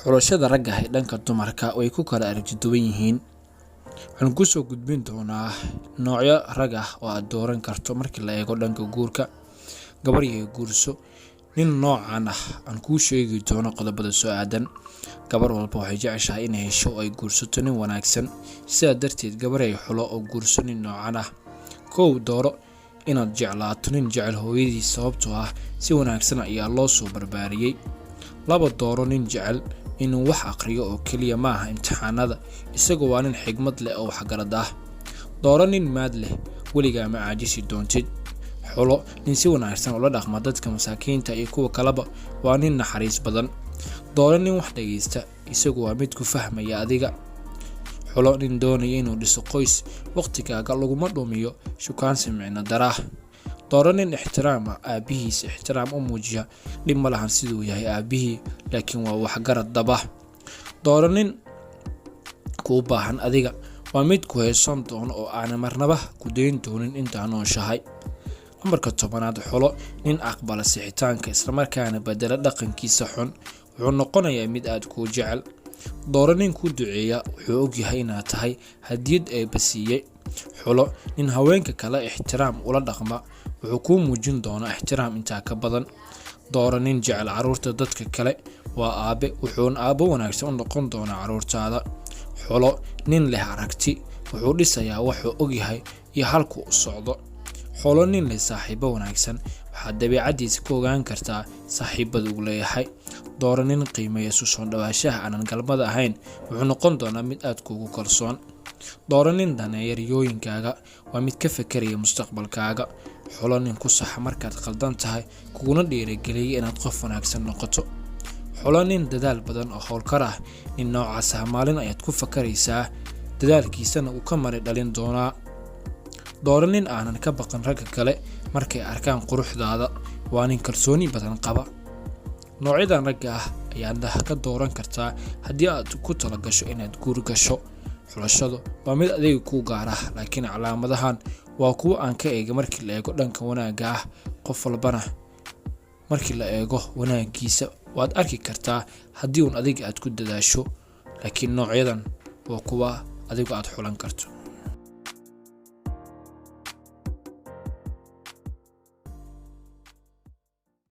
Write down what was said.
xulashada ragga ee dhanka dumarka way ku kala aragti duwan yihiin. Waxaan ku soo gudbin doonaa noocyo rag ah oo aad dooran karto markii la eego dhanka guurka. Gabar iyo guurso nin noocan ah aan kuu sheegi doono qodobada soo aadan. Gabar walba waxay jeceshahay inay hesho ay guursato nin wanaagsan, sidaa darteed gabar ay xulo oo guurso nin noocan ah. Kow dooro inaad jeclaato nin jecel hooyadiis sababtoo ah si wanaagsan ayaa loo soo barbaariyay. Laba dooro nin jecel inuu wax aqriyo oo kaliya ma aha imtixaanada, isagoo waa nin xigmad leh oo waxgarad ah. Dooro nin maad leh, weligaa ma caajisi doontid. Xulo nin si wanaagsan ula dhaqma dadka masaakiinta iyo kuwa kaleba, waa nin naxariis badan. Dooro nin wax dhageysta, isagu waa mid ku fahmaya adiga. Xulo nin doonaya inuu dhiso qoys, waqtigaaga laguma dhumiyo shukaansi micno daraa. Dooro nin ixtiraama aabihiis ixtiraam u muujiya, dhib ma lahan siduu yahay aabihii, laakiin waa waxgarad daba. Dooro nin kuu baahan adiga, waa mid ku heesan doono oo aan marnaba ku dayn doonin inta nooshahay. Marka 10aad xulo nin aqbala sixitaanka isla markaana bedela dhaqankiisa xun, wuxuu noqonayaa mid aad ku jecel. Dooro nin ku duceeya, wuxuu og yahay inaad tahay hadiyad ee basiiyay. Xulo nin haweenka kale ixtiraam ula dhaqma, wuxuu ku muujin doonaa ixtiraam intaa ka badan. Dooro nin jecel caruurta dadka kale, waa aabe, wuxuuna aabo wanaagsan u noqon doonaa caruurtaada. Xulo nin leh aragti, wuxuu dhisayaa wuxuu og yahay iyo halku u socdo. Xulo nin leh saaxiibo wanaagsan, waxaad dabeecadiisa ku ogaan kartaa saaxiibada uu leeyahay. Dooro nin qiimeeya soo dhawaashaha aan galmada ahayn, wuxuu noqon doonaa mid aad kugu kalsoon. Dooro nin daneeya riyooyinkaaga, waa mid ka fekeraya mustaqbalkaaga. Xulo nin ku sax markaad qaldan tahay, kuguna dhiirigeliya inaad qof wanaagsan noqoto. Xulo nin dadaal badan oo hawlkar ah, nin noocaas ah maalin ayaad ku fakaraysaa, dadaalkiisana uu ka mari dhalin doonaa. Dooro nin aanan ka baqan ragga kale markay arkaan quruxdaada, waa nin kalsooni badan qaba. Noocyadan ragga ah ayaad ka dooran kartaa haddii aad ku talo gasho inaad guur gasho. Xulashadu waa mid adiga ku gaar ah, laakiin calaamadahan waa kuwo aan ka eega markii la eego dhanka wanaagga ah. Qof walbana markii la eego wanaagiisa waad arki kartaa haddii adiga aad ku dadaasho, laakiin noocyadan waa kuwa adiga aad xulan karto.